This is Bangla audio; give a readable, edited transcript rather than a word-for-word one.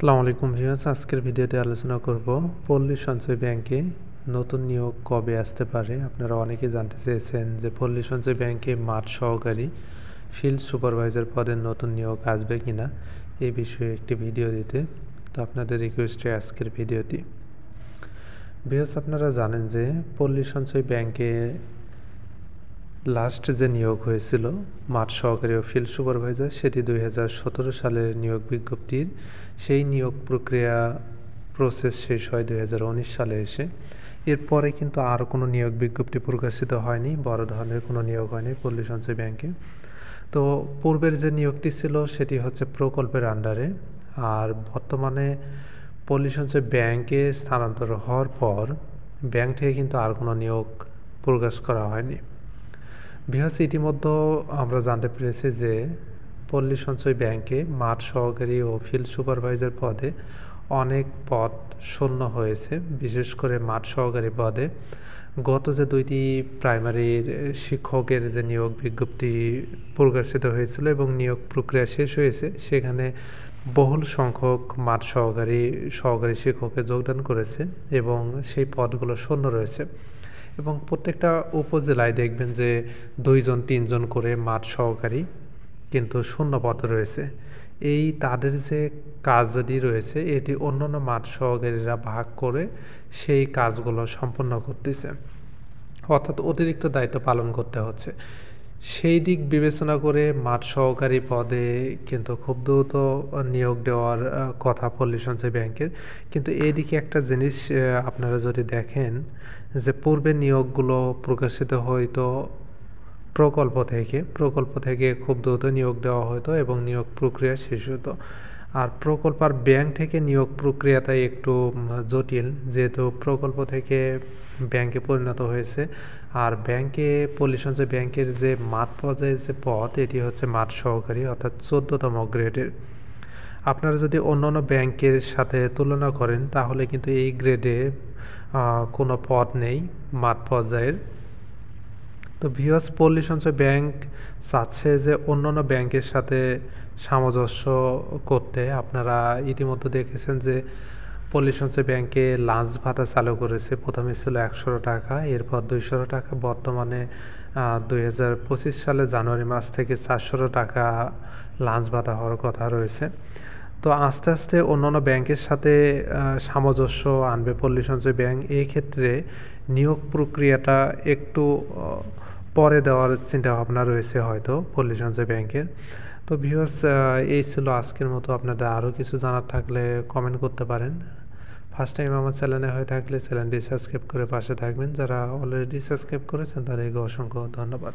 আসসালামু আলাইকুম ভিউয়ার্স, আজকের ভিডিওতে আলোচনা করব পল্লী সঞ্চয় ব্যাংকে নতুন নিয়োগ কবে আসতে পারে। আপনারা অনেকে জানতে চেয়েছেন যে পল্লী সঞ্চয় ব্যাংকে মাঠ সহকারী, ফিল্ড সুপারভাইজার পদের নতুন নিয়োগ আসবে কিনা এই বিষয়ে একটি ভিডিও দিতে। তো আপনাদের রিকোয়েস্টে আজকের ভিডিওটি। ভিউয়ার্স, আপনারা জানেন যে পল্লী সঞ্চয় ব্যাংকে লাস্ট যে নিয়োগ হয়েছিল মাঠ সহকারী ও ফিল্ড সুপারভাইজার, সেটি 2017 সালের নিয়োগ বিজ্ঞপ্তির সেই নিয়োগ প্রক্রিয়া প্রসেস শেষ হয় 2019 সালে এসে। এরপরে কিন্তু আর কোনো নিয়োগ বিজ্ঞপ্তি প্রকাশিত হয়নি, বড় ধরনের কোনো নিয়োগ হয়নি পল্লী সঞ্চয় ব্যাংকে। তো পূর্বের যে নিয়োগটি ছিল সেটি হচ্ছে প্রকল্পের আন্ডারে, আর বর্তমানে পল্লী সঞ্চয় ব্যাংকে স্থানান্তর হওয়ার পর ব্যাংক থেকে কিন্তু আর কোনো নিয়োগ প্রকাশ করা হয়নি। ভিউয়ার্স, ইতিমধ্যে আমরা জানতে পেরেছি যে পল্লী সঞ্চয় ব্যাংকে মাঠ সহকারী ও ফিল্ড সুপারভাইজার পদে অনেক পদ শূন্য হয়েছে। বিশেষ করে মাঠ সহকারী পদে গত যে দুইটি প্রাইমারির শিক্ষকের যে নিয়োগ বিজ্ঞপ্তি প্রকাশিত হয়েছিল এবং নিয়োগ প্রক্রিয়া শেষ হয়েছে, সেখানে বহুল সংখ্যক মাঠ সহকারী শিক্ষকে যোগদান করেছে এবং সেই পদগুলো শূন্য রয়েছে। এবং প্রত্যেকটা উপজেলায় দেখবেন যে 2-3 করে মাঠ সহকারী কিন্তু শূন্য পদ রয়েছে। এই তাদের যে কাজটি রয়েছে এটি অন্যান্য মাঠ সহকারীরা ভাগ করে সেই কাজগুলো সম্পন্ন করতেছে, অর্থাৎ অতিরিক্ত দায়িত্ব পালন করতে হচ্ছে। সেই দিক বিবেচনা করে মাঠ সহকারী পদে কিন্তু খুব দ্রুত নিয়োগ দেওয়ার কথা পল্লী সঞ্চয় ব্যাংকের। কিন্তু এদিকে একটা জিনিস আপনারা যদি দেখেন যে পূর্বে নিয়োগগুলো প্রকাশিত হয়তো প্রকল্প থেকে খুব দ্রুত নিয়োগ দেওয়া হতো এবং নিয়োগ প্রক্রিয়া শেষ হতো। আর প্রকল্প আর ব্যাংক থেকে নিয়োগ প্রক্রিয়াটাই একটু জটিল, যেহেতু প্রকল্প থেকে ব্যাংকে পরিণত হয়েছে। আর পল্লী সঞ্চয় ব্যাংকের যে মাঠ পর্যায়ের যে পদ, এটি হচ্ছে মাঠ সহকারী, অর্থাৎ 14তম গ্রেডের। আপনারা যদি অন্যান্য ব্যাংকের সাথে তুলনা করেন তাহলে কিন্তু এই গ্রেডে কোনো পদ নেই মাঠ পর্যায়ের। তো ভিউয়ার্স, পল্লী সঞ্চয় ব্যাংক চাচ্ছে যে অন্যান্য ব্যাংকের সাথে সামঞ্জস্য করতে। আপনারা ইতিমধ্যে দেখেছেন যে পল্লী সঞ্চয় ব্যাংকে লাঞ্চ ভাতা চালু করেছে। প্রথমে ছিল 100 টাকা, এরপর 200 টাকা, বর্তমানে 2025 সালে জানুয়ারি মাস থেকে 400 টাকা লাঞ্চ ভাতা হওয়ার কথা রয়েছে। তো আস্তে আস্তে অন্যান্য ব্যাংকের সাথে সামঞ্জস্য আনবে পল্লী সঞ্চয় ব্যাংক। এই ক্ষেত্রে নিয়োগ প্রক্রিয়াটা একটু পরে দেওয়ার চিন্তাভাবনা রয়েছে হয়তো পল্লী সঞ্চয় ব্যাংকের। তো ভিউয়ার্স, এই ছিল আজকের মতো। আপনাদের আরও কিছু জানার থাকলে কমেন্ট করতে পারেন। ফার্স্ট টাইম আমার চ্যানেলে হয়ে থাকলে চ্যানেলটি সাবস্ক্রাইব করে পাশে থাকবেন। যারা অলরেডি সাবস্ক্রাইব করেছেন তাদেরকে অসংখ্য ধন্যবাদ।